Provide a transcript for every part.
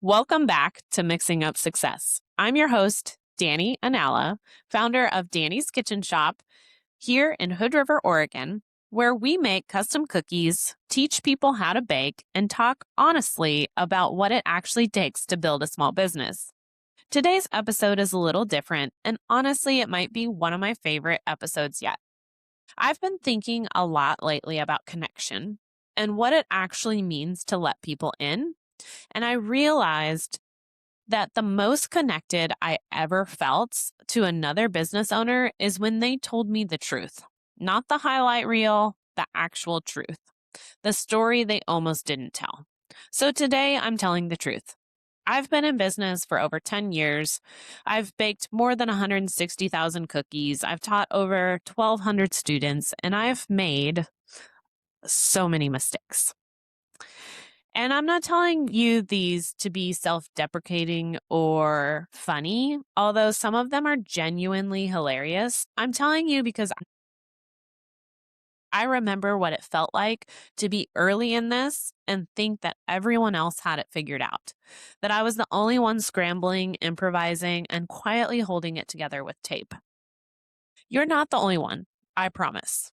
Welcome back to Mixing Up Success. I'm your host, Dani Anala, founder of Dani's Kitchen Shop here in Hood River, Oregon, where we make custom cookies, teach people how to bake, and talk honestly about what it actually takes to build a small business. Today's episode is a little different, and honestly, it might be one of my favorite episodes yet. I've been thinking a lot lately about connection and what it actually means to let people in. And I realized that the most connected I ever felt to another business owner is when they told me the truth, not the highlight reel, the actual truth, the story they almost didn't tell. So today I'm telling the truth. I've been in business for over 10 years. I've baked more than 160,000 cookies. I've taught over 1,200 students, and I've made so many mistakes. And I'm not telling you these to be self-deprecating or funny, although some of them are genuinely hilarious. I'm telling you because I remember what it felt like to be early in this and think that everyone else had it figured out, that I was the only one scrambling, improvising, and quietly holding it together with tape. You're not the only one, I promise.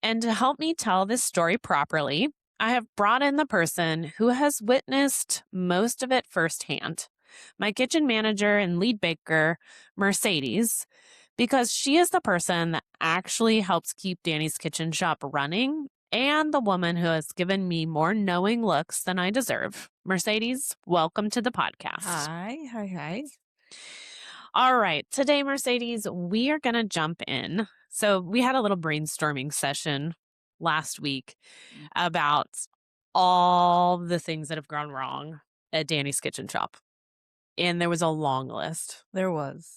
And to help me tell this story properly, I have brought in the person who has witnessed most of it firsthand, my kitchen manager and lead baker, Mercedes, because she is the person that actually helps keep Dani's Kitchen Shop running and the woman who has given me more knowing looks than I deserve. Mercedes, welcome to the podcast. Hi. All right. Today, Mercedes, we are going to jump in. So we had a little brainstorming session last week about all the things that have gone wrong at Dani's Kitchen Shop. And there was a long list. There was.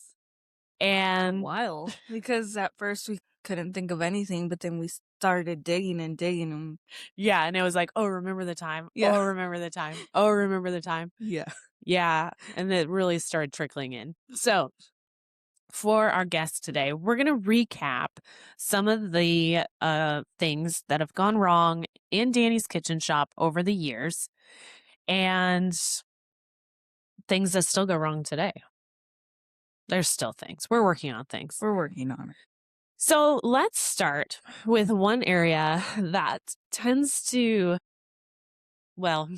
And A while. Because at first we couldn't think of anything, but then we started digging and yeah, and it was like, oh, remember the time. Yeah. Oh, remember the time. Oh, remember the time. Yeah. Yeah. And it really started trickling in. So for our guest today, we're going to recap some of the things that have gone wrong in Dani's Kitchen Shop over the years and things that still go wrong today. There's still things. We're working on things. We're working on it. So let's start with one area that tends to, well,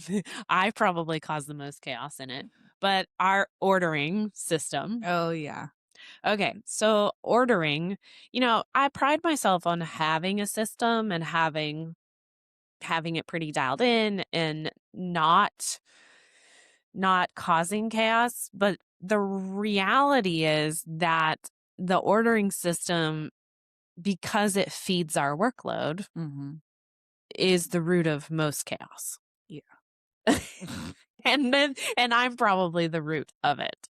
I probably cause the most chaos in it, but our ordering system. Oh, yeah. Okay, so ordering, I pride myself on having a system and having it pretty dialed in and not causing chaos, but the reality is that the ordering system, because it feeds our workload, is the root of most chaos. Yeah. and I'm probably the root of it.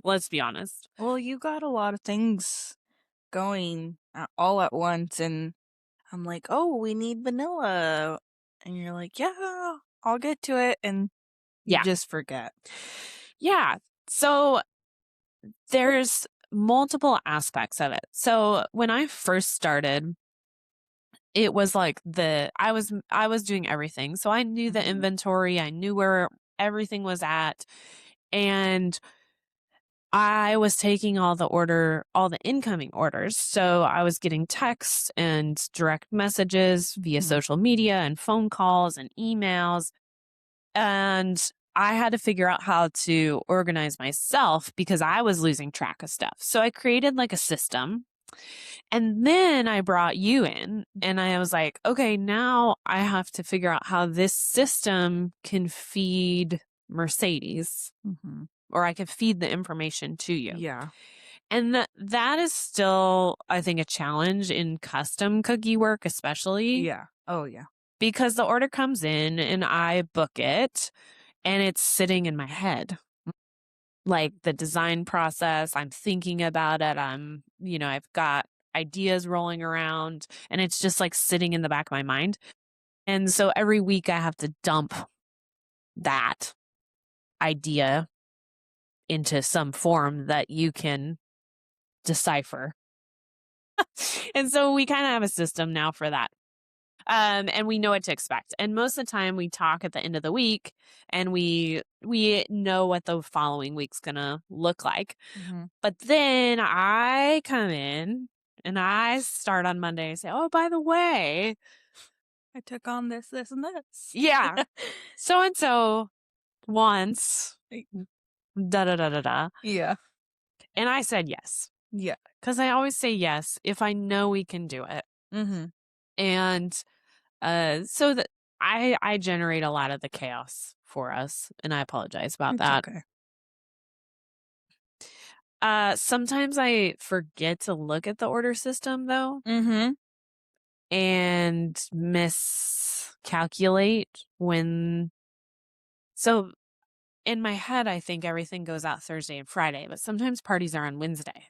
Let's be honest. Well, you got a lot of things going all at once, and I'm like, oh, we need vanilla. And you're like, yeah, I'll get to it. And you just forget. Yeah. So there's multiple aspects of it. So when I first started, it was like I was doing everything. So I knew the inventory, I knew where everything was at, and I was taking all the incoming orders. So I was getting texts and direct messages via social media and phone calls and emails. And I had to figure out how to organize myself because I was losing track of stuff. So I created like a system. And then I brought you in and I was like, okay, now I have to figure out how this system can feed Mercedes, or I can feed the information to you. Yeah. And that is still, I think, a challenge in custom cookie work, especially. Yeah. Oh, yeah. Because the order comes in and I book it and it's sitting in my head. Like the design process, I'm thinking about it. I've got ideas rolling around and it's just like sitting in the back of my mind. And so every week I have to dump that idea into some form that you can decipher. And so we kind of have a system now for that. And we know what to expect. And most of the time we talk at the end of the week and we know what the following week's gonna look like. Mhm. But then I come in and I start on Monday and say, oh, by the way, I took on this, and this. yeah, so and so once, Like, da da da da da. yeah. And I said yes. Yeah. Because I always say yes if I know we can do it. Mhm. And so that I generate a lot of the chaos for us, and I apologize about It's that. okay. Sometimes I forget to look at the order system though, Mhm. and miscalculate when. So in my head, I think everything goes out Thursday and Friday, but sometimes parties are on Wednesday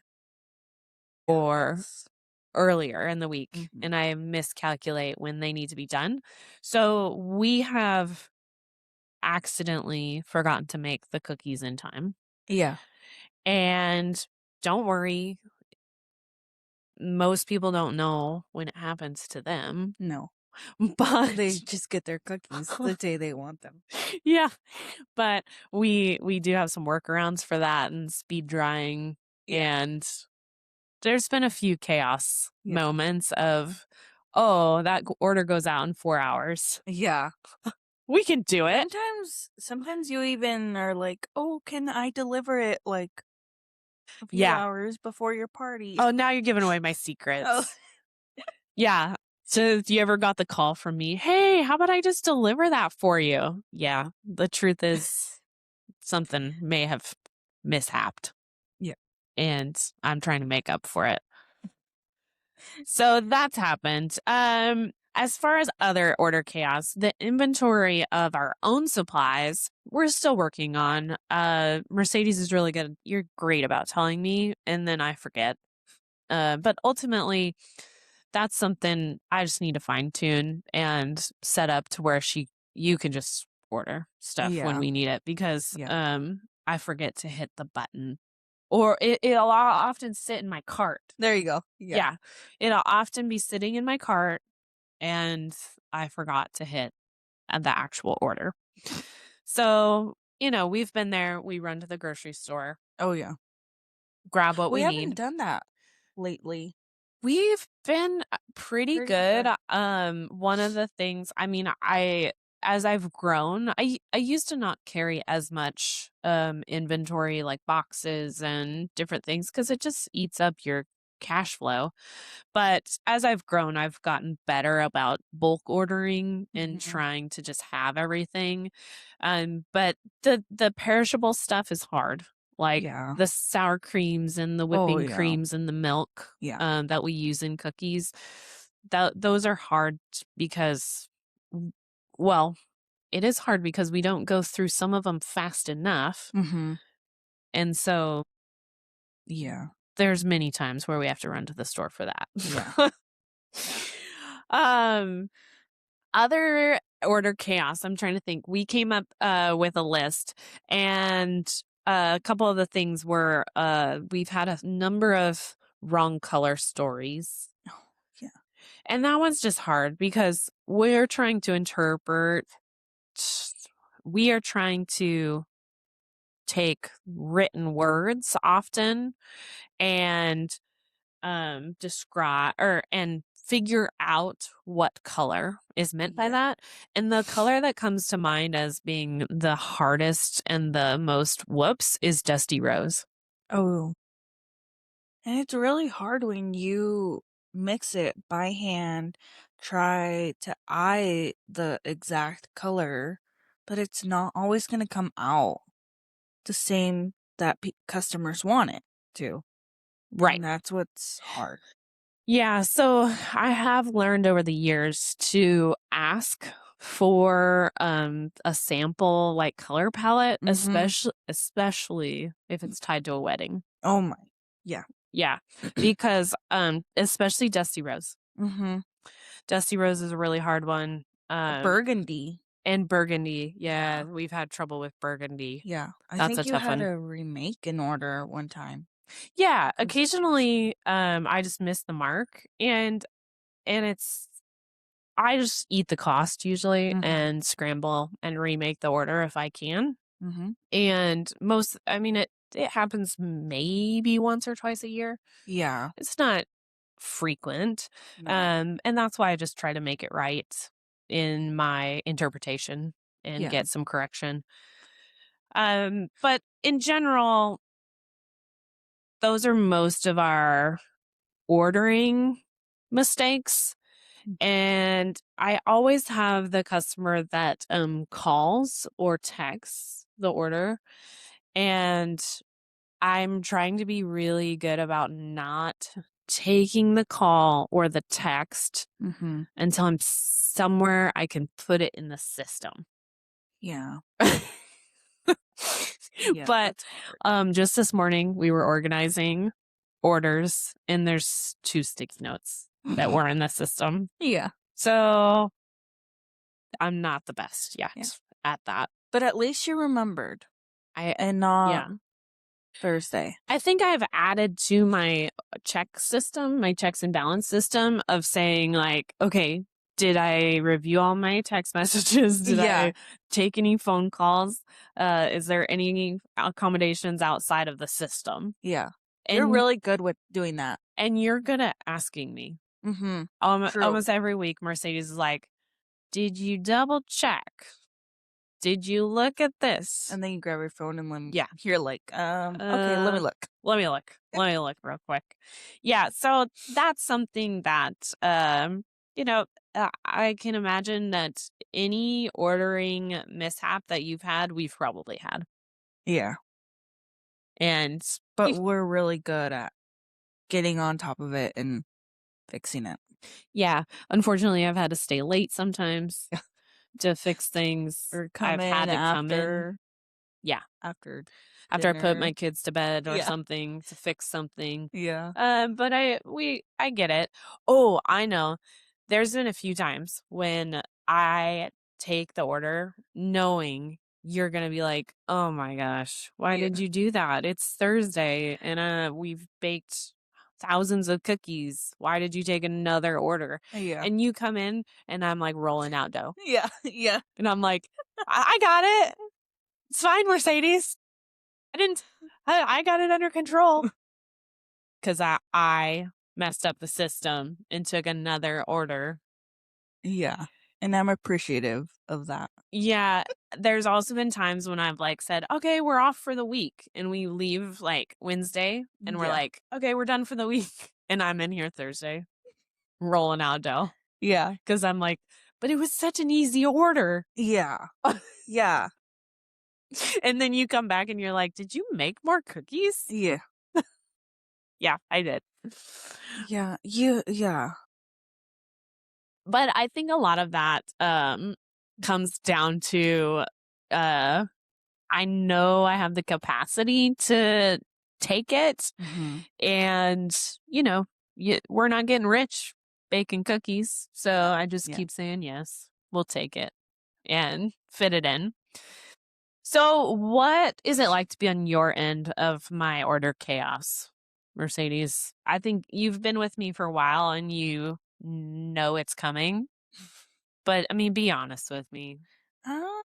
or Yes. earlier in the week, Mhm. and I miscalculate when they need to be done. So we have accidentally forgotten to make the cookies in time. Yeah. And don't worry, most people don't know when it happens to them, No. but They just get their cookies the day they want them. yeah, but we do have some workarounds for that and speed drying. Yeah. And there's been a few chaos Yeah. moments of, oh, that order goes out in 4 hours. Yeah. We can do it. Sometimes you even are like, "Oh, can I deliver it like a few Yeah. hours before your party?" Oh, now you're giving away my Oh. secrets. Yeah. So you ever got the call from me? Hey, how about I just deliver that for you? Yeah. The truth is something may have mishapped. Yeah. And I'm trying to make up for it. So that's happened. As far as other order chaos, the inventory of our own supplies, we're still working on. Mercedes is really good. You're great about telling me, and then I forget. But ultimately, that's something I just need to fine tune and set up to where you can just order stuff when Yeah. we need it, because Yeah. I forget to hit the button, or it'll often sit in my cart. There you go. Yeah, it'll often be sitting in my cart and I forgot to hit the actual order. So, we've been there. We run to the grocery store, Oh, yeah. grab what We we haven't need. done that lately. We've been pretty Pretty good. good. One of the things, I mean, as I've grown, I used to not carry as much inventory, like boxes and different things, because it just eats up your cash flow. But as I've grown, I've gotten better about bulk ordering and Mhm. trying to just have everything. But the perishable stuff is hard, like Yeah. the sour creams and the Oh, whipping yeah. creams and the milk Yeah. that we use in cookies. Those are hard because, well, it is hard because we don't go through some of them fast enough. Mhm. And so Yeah. there's many times where we have to run to the store for that. Yeah. um Other order chaos, I'm trying to think. We came up with a list, and a couple of the things were we've had a number of wrong color stories. Oh, yeah. And that one's just hard because we're trying to interpret, we are trying to take written words often and describe and figure out what color is meant by Yeah. that. And the color that comes to mind as being the hardest and the most whoops is dusty rose. Oh. And it's really hard when you mix it by hand, try to eye the exact color, but it's not always going to come out the same that customers want it to. Right. And that's what's hard. Yeah, so I have learned over the years to ask for a sample, like, color palette, Mhm. especially if it's tied to a wedding. Oh my. Yeah. Yeah, because especially dusty rose. Mhm. Dusty rose is a really hard one. Burgundy. And burgundy. Yeah, Yeah. we've had trouble with burgundy. Yeah. I That's a think you tough had one. a remake in order one time. Yeah, 'Cause occasionally I just miss the mark, and it's I just eat the cost usually Mhm. and scramble and remake the order if I can. Mhm. And it happens maybe once or twice a year. Yeah. It's not frequent. No. And that's why I just try to make it right in my interpretation and Yeah. get some correction. But in general, those are most of our ordering mistakes. And I always have the customer that calls or texts the order. And I'm trying to be really good about not taking the call or the text Mhm. until I'm somewhere I can put it in the system. Yeah. Yeah, But that's hard. just this morning we were organizing orders and there's 2 sticky notes that were in the system. Yeah. So I'm not the best yet Yeah. at that. But at least you remembered I and not Yeah. Thursday. I think I've added to my check system, my checks and balance system of saying like, okay, did I review all my text messages? Did Yeah. I take any phone calls? Is there any accommodations outside of the system? Yeah. You're And really good with doing that. and you're good at asking me. Mhm. True. Almost every week, Mercedes is like, did you double check? Did you look at this? And then you grab your phone and then Yeah. you're like, okay, let me look. Let me look. Let me look real quick. Yeah, so that's something that I can imagine that any ordering mishap that you've had, we've probably had. Yeah. And But we've we're really good at getting on top of it and fixing it. yeah, unfortunately I've had to stay late sometimes to fix things. Or come I've had in to come in. after Yeah. After I put dinner. my kids to bed or Yeah. something to fix something. Yeah. But I get it. Oh, I know. There's been a few times when I take the order knowing you're gonna be like, "Oh my gosh, why Yeah. did you do that? It's Thursday and we've baked thousands of cookies. Why did you take another order?" Yeah. And you come in and I'm like rolling out dough. Yeah. Yeah. And I'm like, I got it. It's fine, Mercedes. I didn't I got it under control. 'Cause I messed up the system and took another order. Yeah. And I'm appreciative of that. Yeah, there's also been times when I've, like, said, "Okay, we're off for the week," and we leave, like, Wednesday, and we're Yeah. like, "Okay, we're done for the week," and I'm in here Thursday rolling out dough Yeah. because 'cause I'm like, "But it was such an easy order." Yeah. Yeah. And then you come back and you're like, "Did you make more cookies?" Yeah. Yeah, I did. Yeah. Yeah. But I think a lot of that, comes down to, I know I have the capacity to take it, Mhm. and, we're not getting rich baking cookies, so Yeah. I just Yeah. keep saying, "Yes, we'll take it," and fit it in. So, what is it like to be on your end of my order chaos, Mercedes? I think you've been with me for a while, and you know it's coming. But, I mean, be honest with me. Uh,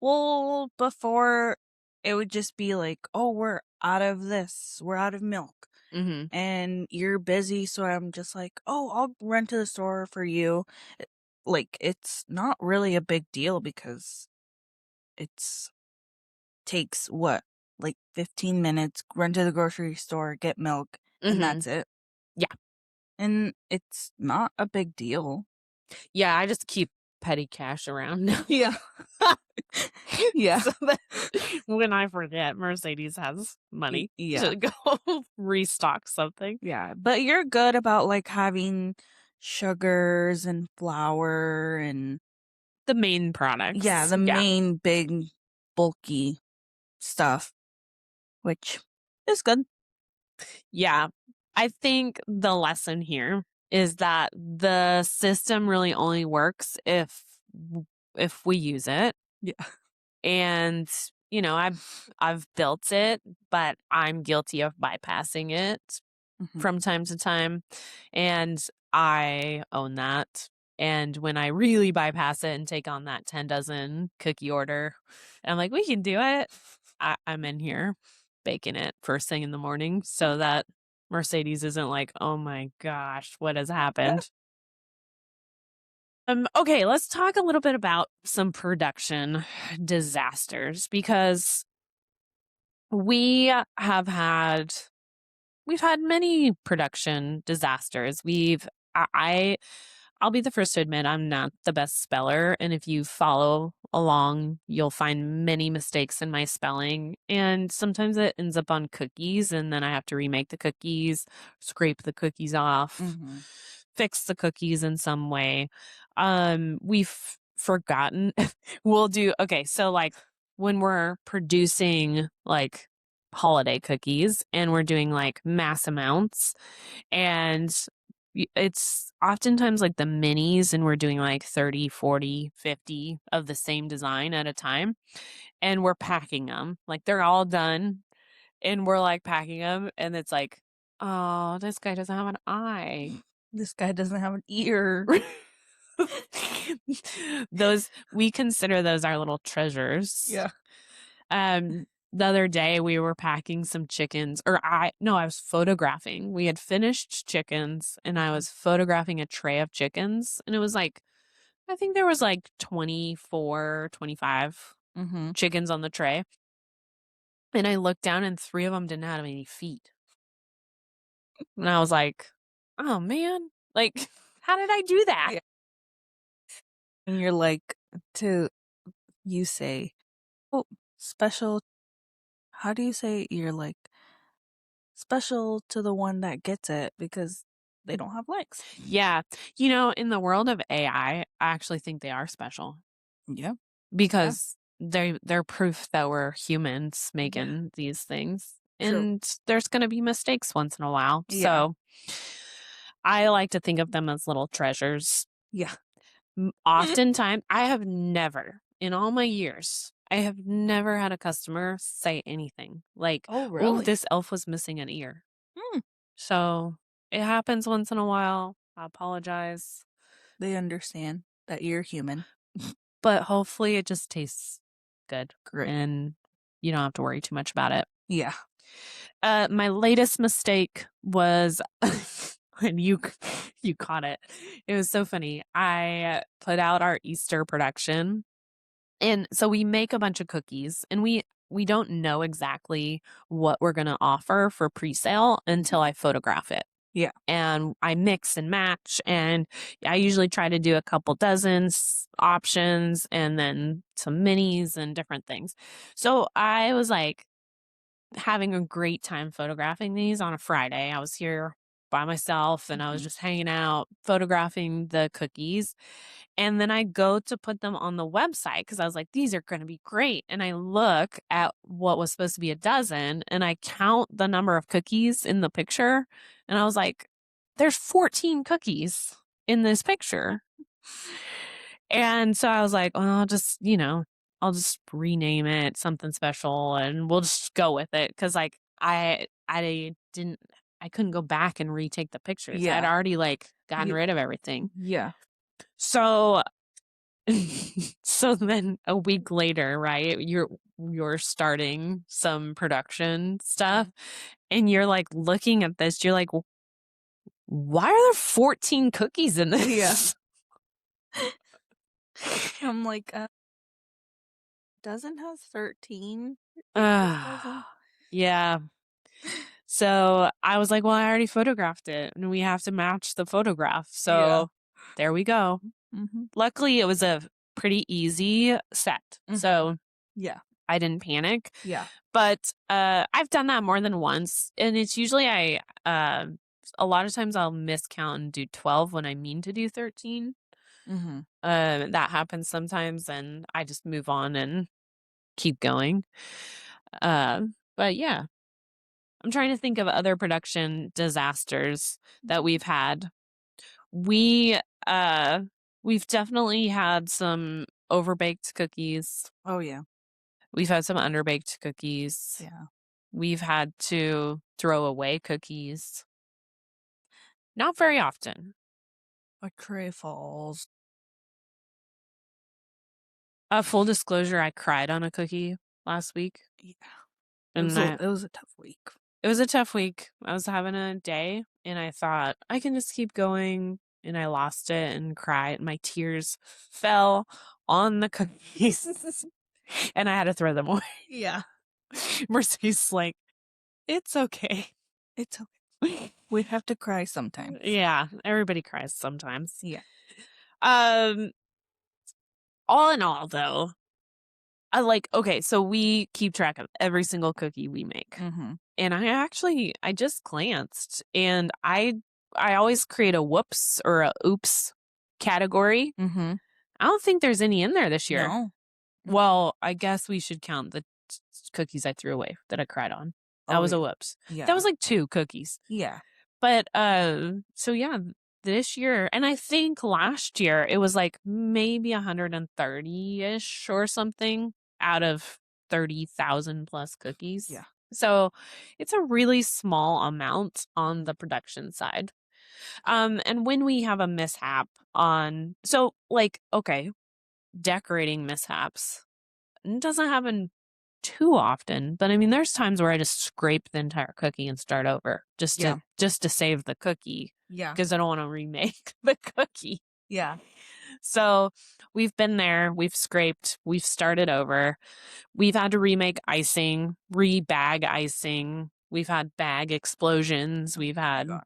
well, before it would just be like, "Oh, we're out of this. We're out of milk." Mhm. And you're busy, so I'm just like, "Oh, I'll run to the store for you." Like, it's not really a big deal because it's takes what? Like 15 minutes, run to the grocery store, get milk, and Mhm. that's it. Yeah. And it's not a big deal. Yeah, I just keep petty cash around now. Yeah. Yeah. So that when I forget, Mercedes has money Yeah. to go restock something. Yeah. But you're good about like having sugars and flour and The main yeah, products. the Yeah. main big bulky stuff, which is good. Yeah. I think the lesson here is that the system really only works if we use it. Yeah. And, I've built it, but I'm guilty of bypassing it Mhm. from time to time. And I own that. And when I really bypass it and take on that 10 dozen cookie order, I'm like, we can do it. I'm in here baking it first thing in the morning so that Mercedes isn't like, oh my gosh, what has happened? Okay, let's talk a little bit about some production disasters because we have had we've had many production disasters. I I'll be the first to admit I'm not the best speller, and if you follow along, you'll find many mistakes in my spelling, and sometimes it ends up on cookies, and then I have to remake the cookies, scrape the cookies off, fix the cookies in some way. We've forgotten so like when we're producing like holiday cookies and we're doing like mass amounts and it's oftentimes like the minis and we're doing like 30, 40, 50 of the same design at a time and we're packing them. Like they're all done and we're like packing them and it's like, oh, this guy doesn't have an eye. This guy doesn't have an ear. We consider those our little treasures. Yeah. The other day we were packing some chickens I was photographing. We had finished chickens and I was photographing a tray of chickens and it was like, I think there was like 24, 25 chickens on the tray. And I looked down and 3 of them didn't have any feet. And I was like, oh man, like, how did I do that? Yeah. And you're like, you say, oh, special. How do you say you're like special to the one that gets it because they don't have legs? Yeah. You know, in the world of AI, I actually think they are special. Yeah. Because they're proof that we're humans making these things. True. And there's going to be mistakes once in a while. Yeah. So I like to think of them as little treasures. Yeah. Oftentimes, I have never, in all my years, I have never had a customer say anything like, oh, really? Oh, this elf was missing an ear. So it happens once in a while. I apologize. They understand that you're human. But hopefully it just tastes good. Great. And you don't have to worry too much about it. Yeah. My latest mistake was and you caught it. It was so funny. I put out our Easter production. And so we make a bunch of cookies and we don't know exactly what we're going to offer for pre-sale until I photograph it. Yeah. And I mix and match and I usually try to do a couple dozens options and then some minis and different things. So I was like having a great time photographing these on a Friday. I was here by myself and I was just hanging out photographing the cookies. And then I go to put them on the website because I was like, these are going to be great. And I look at what was supposed to be a dozen and I count the number of cookies in the picture. And I was like, there's 14 cookies in this picture. And so I was like, well, I'll just rename it something special and we'll just go with it. Cause like I couldn't go back and retake the pictures. Yeah. I'd already like gotten rid of everything. Yeah. So then a week later, right, you're starting some production stuff and you're like looking at this, you're like, why are there 14 cookies in this? Yeah. I'm like, dozen has 13. Yeah. So I was like, well, I already photographed it and we have to match the photograph. So there we go. Luckily, it was a pretty easy set. So yeah, I didn't panic. Yeah. But I've done that more than once. And it's usually a lot of times I'll miscount and do 12 when I mean to do 13. That happens sometimes and I just move on and keep going. But yeah, I'm trying to think of other production disasters that we've had. We've definitely had some overbaked cookies. Oh yeah. We've had some underbaked cookies. Yeah. We've had to throw away cookies. Not very often. A tray falls. Full disclosure, I cried on a cookie last week. Yeah. And it was a tough week. It was a tough week. I was having a day and I thought I can just keep going, and I lost it and cried. My tears fell on the cookies and I had to throw them away. Yeah. Mercy's like, it's okay. It's okay. We have to cry sometimes. Yeah, everybody cries sometimes. Yeah. All in all, though, okay, so we keep track of every single cookie we make. Mm-hmm. And I just glanced, and I always create a whoops or a oops category. Mm-hmm. I don't think there's any in there this year. No. Well, I guess we should count the cookies I threw away that I cried on. That was a whoops. Yeah. That was like 2 cookies. Yeah. But so yeah, this year, and I think last year it was like maybe 130-ish or something out of 30,000 plus cookies. Yeah. So it's a really small amount on the production side. And when we have a mishap okay, decorating mishaps, it doesn't happen too often, but I mean, there's times where I just scrape the entire cookie and start over just to save the cookie. Yeah. Because I don't want to remake the cookie. Yeah. So we've been there, we've scraped, we've started over. We've had to remake icing, re-bag icing. We've had bag explosions. We've thinned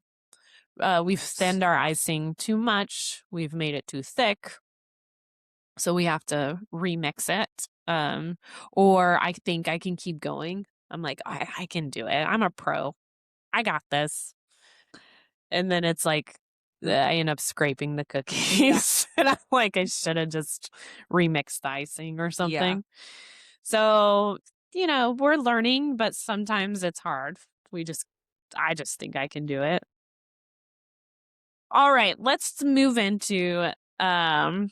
our icing too much. We've made it too thick. So we have to remix it. Or I think I can keep going. I'm like, I can do it. I'm a pro. I got this. And then it's like, I end up scraping the cookies. And I'm like, I should have just remixed the icing or something. Yeah. So, we're learning, but sometimes it's hard. I just think I can do it. All right, let's move into the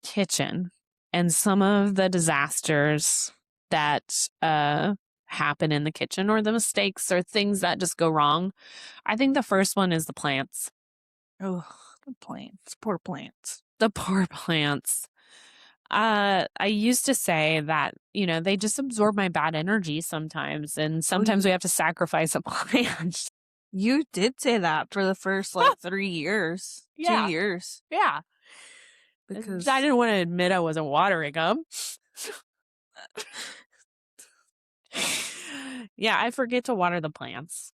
kitchen and some of the disasters that happen in the kitchen, or the mistakes or things that just go wrong. I think the first one is the plants. Oh, the plants. Poor plants. The poor plants. I used to say that, they just absorb my bad energy sometimes, and sometimes we have to sacrifice a plant. You did say that for the first 3 years. Yeah. 2 years. Yeah. Because I didn't want to admit I wasn't watering them. Yeah, I forget to water the plants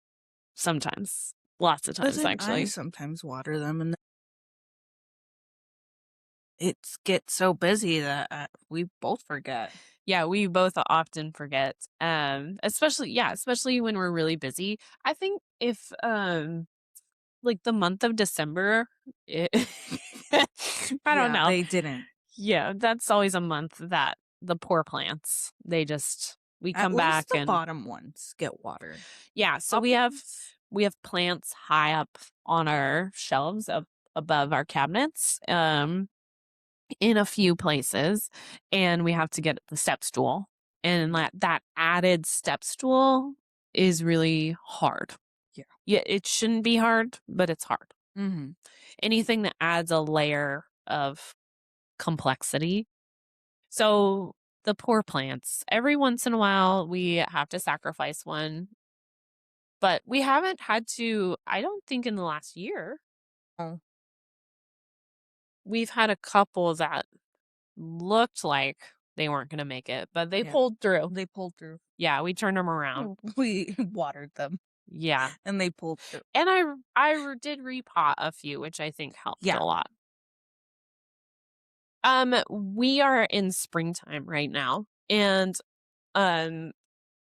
sometimes. Lots of times, actually. I sometimes water them, and it gets so busy that we both forget. Yeah, we both often forget. Especially when we're really busy. I think if like the month of December, I don't know. They didn't. Yeah, that's always a month that the poor plants, we come back the and bottom ones get watered. Yeah, so we have plants high up on our shelves up above our cabinets, in a few places, and we have to get the step stool, and that added step stool is really hard. Yeah, it shouldn't be hard, but it's hard. Mm-hmm. Anything that adds a layer of complexity. So the poor plants, every once in a while we have to sacrifice one, but we haven't had to, I don't think, in the last year. Oh. We've had a couple that looked like they weren't going to make it, but they pulled through. They pulled through. Yeah, we turned them around. We watered them. Yeah. And they pulled through. And I did repot a few, which I think helped a lot. We are in springtime right now, and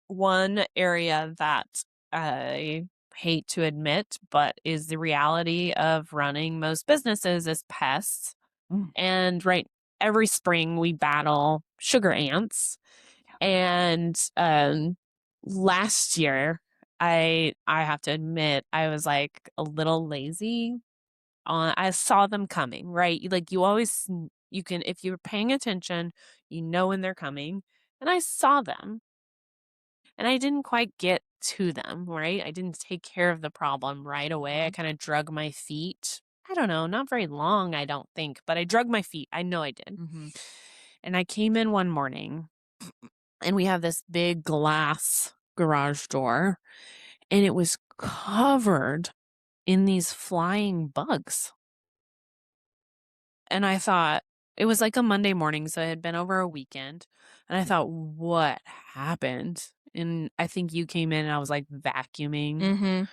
one area that I hate to admit, but is the reality of running most businesses, is pests. And every spring we battle sugar ants. And last year, I have to admit, I was like a little lazy. I saw them coming, right? Like you can, if you're paying attention, when they're coming. And I saw them. And I didn't quite get to them, right? I didn't take care of the problem right away. I kind of drug my feet. I don't know, not very long, I don't think, but I drug my feet. I know I did. And I came in one morning and we have this big glass garage door and it was covered in these flying bugs. And I thought, it was like a Monday morning, so it had been over a weekend. And I thought, what happened? And I think you came in and I was like vacuuming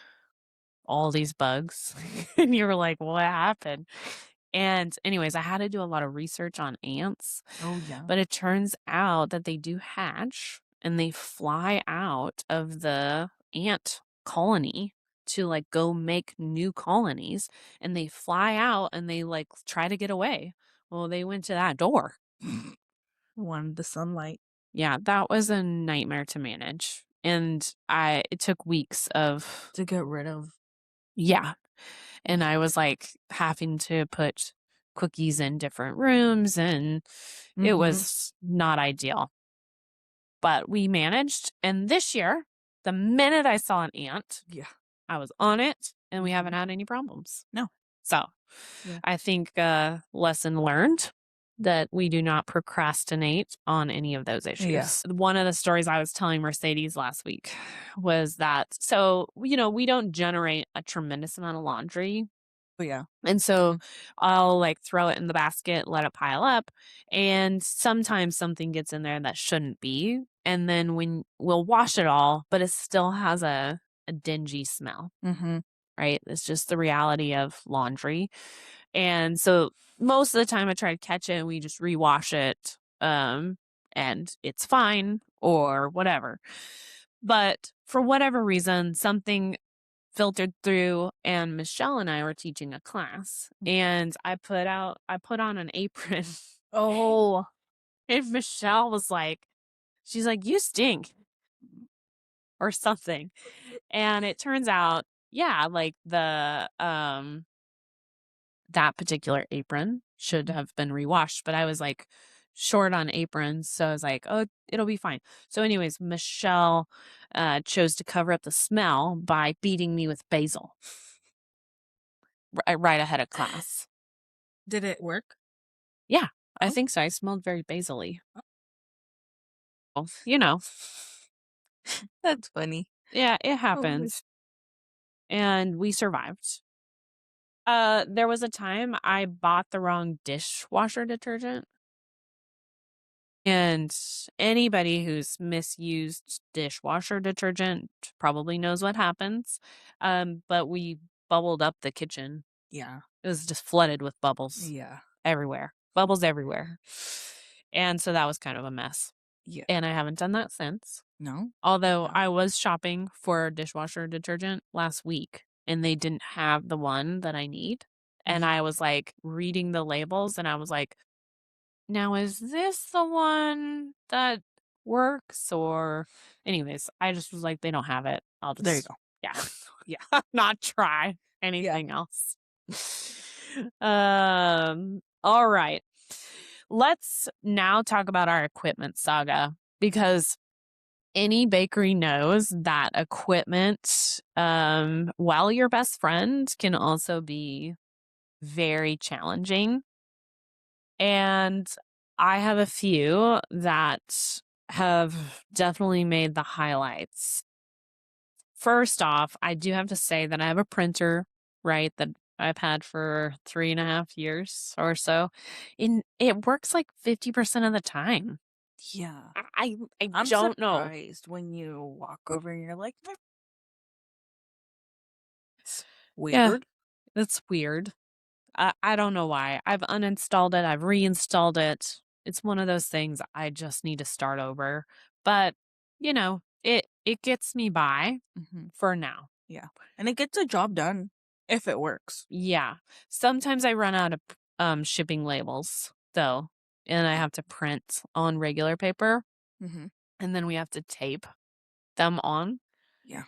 all these bugs. And you were like, what happened? And anyways, I had to do a lot of research on ants. Oh, yeah. But it turns out that they do hatch and they fly out of the ant colony to like go make new colonies, and they fly out and they like try to get away. Well, they went to that door. Wanted the sunlight. Yeah, that was a nightmare to manage. And it took weeks of to get rid of. Yeah. And I was like having to put cookies in different rooms, and it was not ideal. But we managed. And this year, the minute I saw an ant, I was on it, and we haven't had any problems. No. So I think lesson learned that we do not procrastinate on any of those issues. One of the stories I was telling Mercedes last week was that, so, we don't generate a tremendous amount of laundry. And so I'll like throw it in the basket, let it pile up. And sometimes something gets in there that shouldn't be. And then when we'll wash it all, but it still has a dingy smell. Right? It's just the reality of laundry. And so most of the time I try to catch it and we just rewash it. And it's fine or whatever. But for whatever reason, something filtered through, and Michelle and I were teaching a class, and I put on an apron. Oh. And Michelle was like, she's like, you stink or something. And it turns out, like the that particular apron should have been rewashed, but I was like short on aprons, so I was like, oh, it'll be fine. So anyways, Michelle chose to cover up the smell by beating me with basil right ahead of class. Did it work? Yeah, I think so. I smelled very basil-y. That's funny. Yeah, it happens. And we survived. There was a time I bought the wrong dishwasher detergent. And anybody who's misused dishwasher detergent probably knows what happens. But we bubbled up the kitchen. Yeah. It was just flooded with bubbles. Yeah. Everywhere. Bubbles everywhere. And so that was kind of a mess. Yeah. And I haven't done that since. No. Although I was shopping for dishwasher detergent last week and they didn't have the one that I need. And I was like reading the labels and I was like, now is this the one that works? Or anyways, I just was like, they don't have it. I'll just, there you go. Yeah. Yeah. Not try anything else. All right. Let's now talk about our equipment saga, because any bakery knows that equipment, while your best friend, can also be very challenging. And I have a few that have definitely made the highlights. First off, I do have to say that I have a printer, right, that I've had for 3.5 years or so. And it works like 50% of the time. Yeah. I'm don't know. Surprised when you walk over and you're like, it's weird. Yeah, that's weird. I don't know why. I've uninstalled it. I've reinstalled it. It's one of those things I just need to start over. But, it gets me by for now. Yeah. And it gets a job done if it works. Yeah. Sometimes I run out of shipping labels, though, and I have to print on regular paper. And then we have to tape them on. Yeah.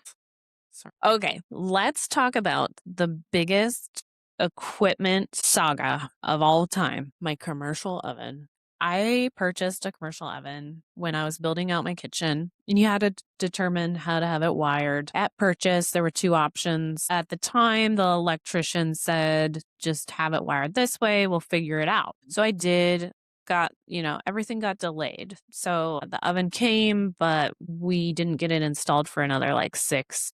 Okay, let's talk about the biggest equipment saga of all time, my commercial oven. I purchased a commercial oven when I was building out my kitchen, and you had to determine how to have it wired. At purchase, there were two options. At the time, the electrician said, just have it wired this way, we'll figure it out. So I did. Everything got delayed. So the oven came, but we didn't get it installed for another like 6+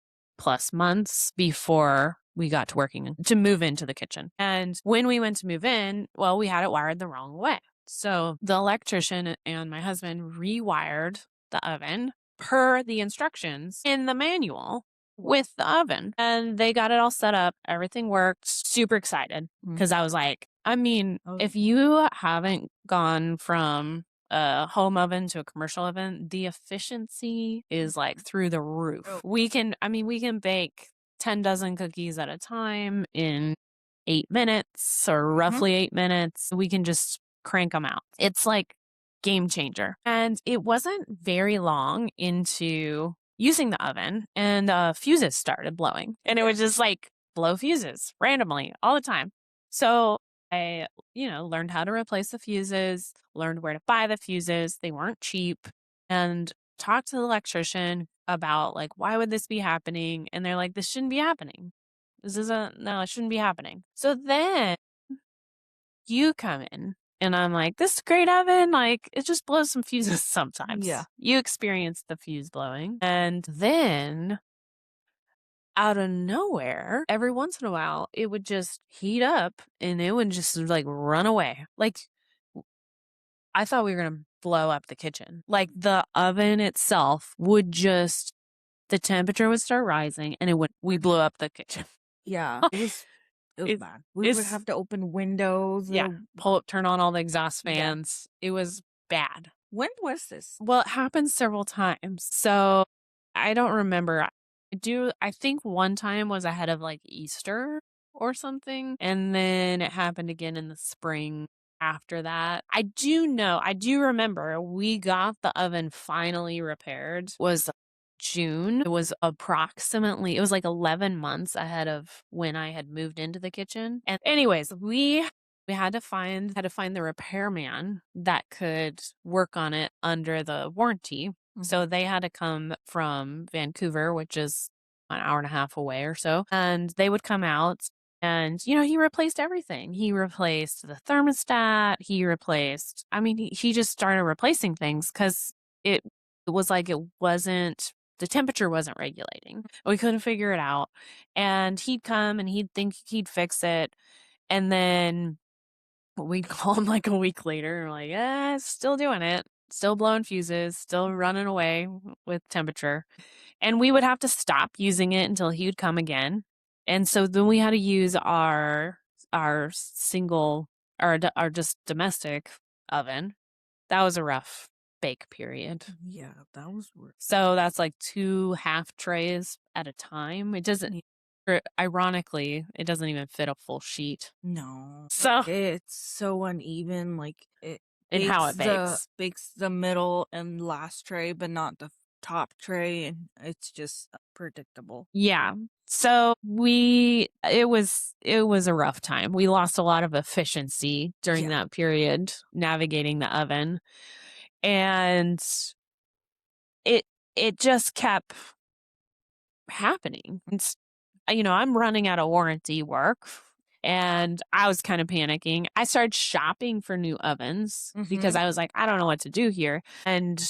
months before we got to move into the kitchen. And when we went to move in, well, we had it wired the wrong way. So the electrician and my husband rewired the oven per the instructions in the manual with the oven. And they got it all set up. Everything worked. Super excited because I was like, if you haven't gone from a home oven to a commercial oven, the efficiency is like through the roof. We can bake 10 dozen cookies at a time in 8 minutes or roughly 8 minutes. We can just crank them out. It's like game changer. And it wasn't very long into using the oven and fuses started blowing, and it would just like blow fuses randomly all the time. So I, learned how to replace the fuses, learned where to buy the fuses. They weren't cheap, and talked to the electrician about like, why would this be happening? And they're like, this shouldn't be happening. It shouldn't be happening. So then you come in and I'm like, this great oven, like it just blows some fuses sometimes. Yeah. You experience the fuse blowing. And then out of nowhere, every once in a while, it would just heat up and it would just like run away. Like I thought we were going to blow up the kitchen. Like the oven itself would just, the temperature would start rising and we blew up the kitchen. Yeah. It was bad. We would have to open windows. Yeah. Turn on all the exhaust fans. Yeah. It was bad. When was this? Well, it happened several times. So I don't remember. I think one time was ahead of like Easter or something. And then it happened again in the spring after that. I do remember we got the oven finally repaired was June. It was like 11 months ahead of when I had moved into the kitchen. And anyways, we had to find the repairman that could work on it under the warranty. Mm-hmm. So they had to come from Vancouver, which is an hour and a half away or so. And they would come out and, he replaced everything. He replaced the thermostat. He just started replacing things because it was like the temperature wasn't regulating. We couldn't figure it out. And he'd come and he'd think he'd fix it. And then we'd call him like a week later and we're like, still doing it. Still blowing fuses, still running away with temperature. And we would have to stop using it until he would come again. And so then we had to use our single, our just domestic oven. That was a rough bake period. Yeah, that was work. So that's like 2 half trays at a time. Ironically, it doesn't even fit a full sheet. No. So it's so uneven, like it and how it bakes the middle and last tray, but not the top tray, and it's just predictable. Yeah. So it was a rough time. We lost a lot of efficiency during that period navigating the oven. And it just kept happening. I'm running out of warranty work and I was kind of panicking. I started shopping for new ovens because I was like, I don't know what to do here. And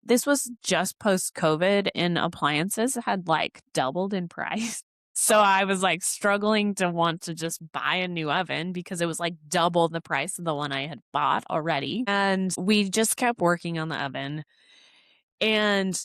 this was just post-COVID and appliances had like doubled in price. So I was like struggling to want to just buy a new oven because it was like double the price of the one I had bought already. And we just kept working on the oven. And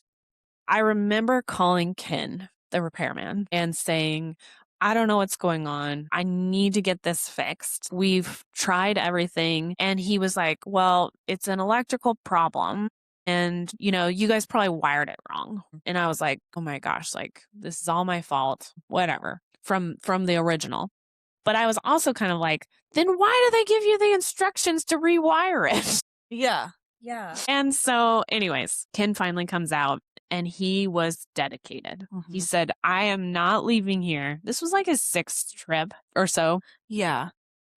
I remember calling Ken, the repairman, and saying, I don't know what's going on. I need to get this fixed. We've tried everything. And he was like, well, it's an electrical problem. And, you guys probably wired it wrong. And I was like, oh my gosh, like this is all my fault, whatever, from the original. But I was also kind of like, then why do they give you the instructions to rewire it? Yeah. Yeah. And so anyways, Ken finally comes out and he was dedicated. He said, I am not leaving here. This was like his 6th trip or so. Yeah.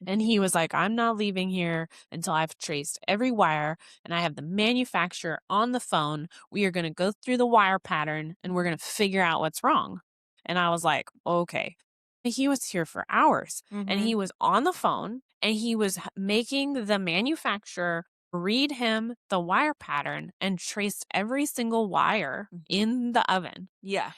And he was like, I'm not leaving here until I've traced every wire and I have the manufacturer on the phone. We are going to go through the wire pattern and we're going to figure out what's wrong. And I was like, okay. He was here for hours and he was on the phone and he was making the manufacturer read him the wire pattern and traced every single wire in the oven. Yeah.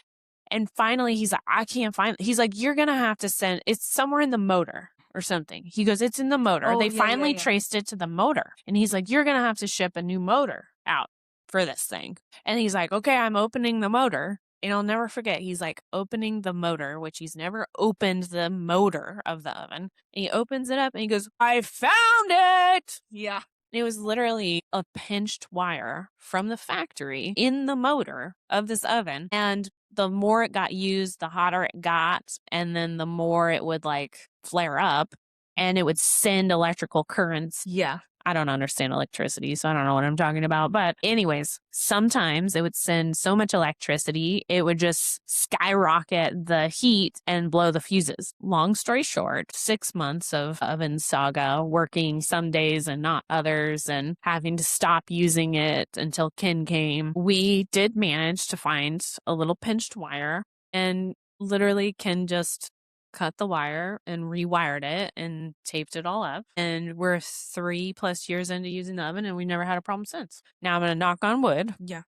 And finally, he's like, I can't find it. He's like, you're going to have to send, it's somewhere in the motor or something. He goes, it's in the motor. They finally traced it to the motor. And he's like, you're going to have to ship a new motor out for this thing. And he's like, okay, I'm opening the motor. And I'll never forget, he's like opening the motor, which he's never opened the motor of the oven. And he opens it up and he goes, I found it. Yeah. It was literally a pinched wire from the factory in the motor of this oven. And the more it got used, the hotter it got. And then the more it would like flare up and it would send electrical currents. Yeah. I don't understand electricity, so I don't know what I'm talking about. But anyways, sometimes it would send so much electricity, it would just skyrocket the heat and blow the fuses. Long story short, 6 months of oven saga, working some days and not others, and having to stop using it until Ken came. We did manage to find a little pinched wire, and literally Ken just cut the wire and rewired it and taped it all up. And we're 3+ years into using the oven and we never had a problem since. Now I'm going to knock on wood. Yeah.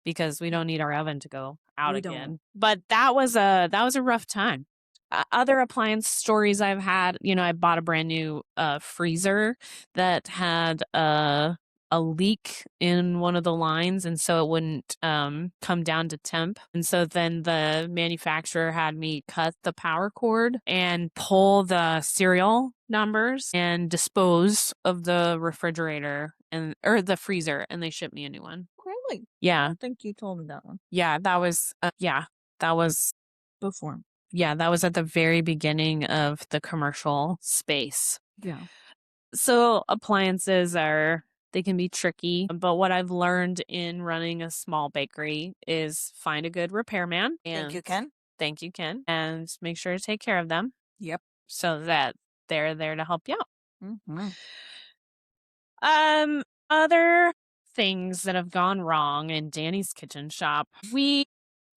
Because we don't need our oven to go out We again. don't. But that was a rough time. Other appliance stories I've had, I bought a brand new freezer that had a leak in one of the lines, and so it wouldn't come down to temp. And so then the manufacturer had me cut the power cord and pull the serial numbers and dispose of the refrigerator or the freezer, and they shipped me a new one. Really? Yeah. I think you told me that one. Yeah, that was before. Yeah, that was at the very beginning of the commercial space. Yeah. So appliances they can be tricky, but what I've learned in running a small bakery is find a good repairman. And Thank you, Ken. Thank you, Ken. And make sure to take care of them. Yep. So that they're there to help you out. Mm-hmm. Other things that have gone wrong in Dani's kitchen shop, we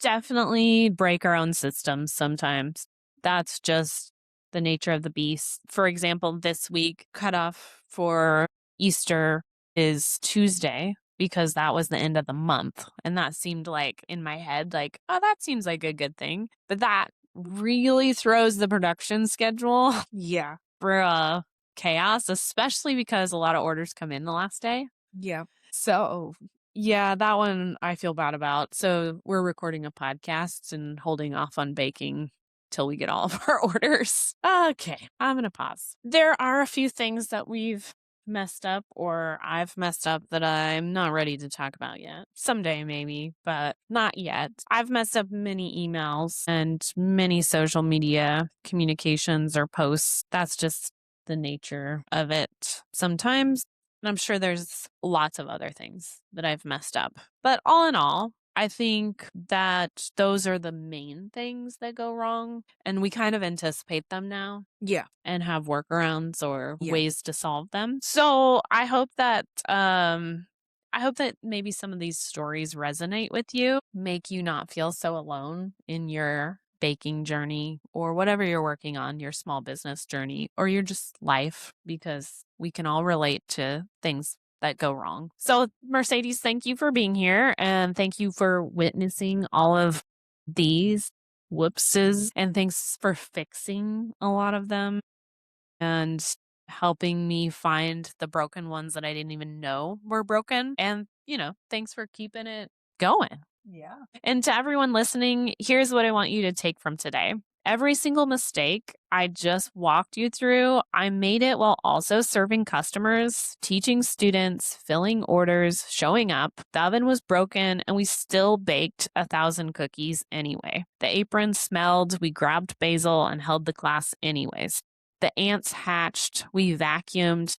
definitely break our own systems sometimes. That's just the nature of the beast. For example, this week, cutoff for Easter is Tuesday because that was the end of the month. And that seemed like, in my head, like, oh, that seems like a good thing. But that really throws the production schedule. Yeah. For chaos, especially because a lot of orders come in the last day. Yeah. So, yeah, that one I feel bad about. So we're recording a podcast and holding off on baking till we get all of our orders. Okay, I'm going to pause. There are a few things that we've messed up or I've messed up that I'm not ready to talk about yet. Someday maybe, but not yet. I've messed up many emails and many social media communications or posts. That's just the nature of it sometimes. And I'm sure there's lots of other things that I've messed up. But all in all, I think that those are the main things that go wrong. And we kind of anticipate them now. Yeah. And have workarounds or ways to solve them. So I hope that maybe some of these stories resonate with you, make you not feel so alone in your baking journey or whatever you're working on, your small business journey or your just life, because we can all relate to things that go wrong. So Mercedes, thank you for being here and thank you for witnessing all of these whoopses and thanks for fixing a lot of them and helping me find the broken ones that I didn't even know were broken. And, thanks for keeping it going. Yeah. And to everyone listening, here's what I want you to take from today. Every single mistake I just walked you through, I made it while also serving customers, teaching students, filling orders, showing up. The oven was broken and we still baked 1,000 cookies anyway. The apron smelled, we grabbed basil and held the class anyways. The ants hatched, we vacuumed,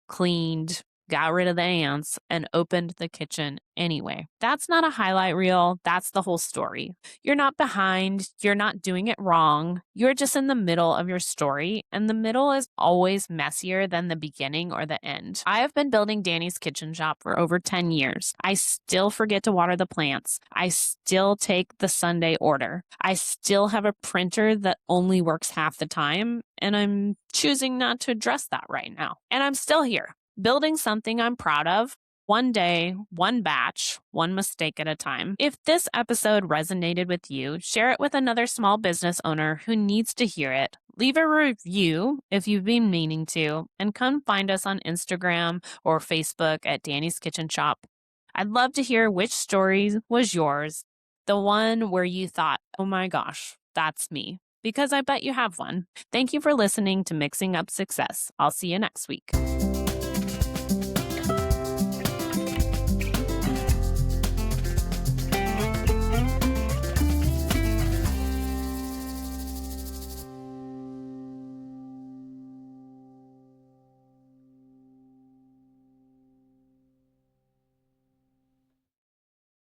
cleaned, got rid of the ants, and opened the kitchen anyway. That's not a highlight reel. That's the whole story. You're not behind. You're not doing it wrong. You're just in the middle of your story, and the middle is always messier than the beginning or the end. I have been building Dani's Kitchen Shop for over 10 years. I still forget to water the plants. I still take the Sunday order. I still have a printer that only works half the time, and I'm choosing not to address that right now. And I'm still here, building something I'm proud of, one day, one batch, one mistake at a time. If this episode resonated with you, share it with another small business owner who needs to hear it. Leave a review if you've been meaning to, and come find us on Instagram or Facebook at Dani's Kitchen Shop. I'd love to hear which story was yours, the one where you thought, oh my gosh, that's me, because I bet you have one. Thank you for listening to Mixing Up Success. I'll see you next week.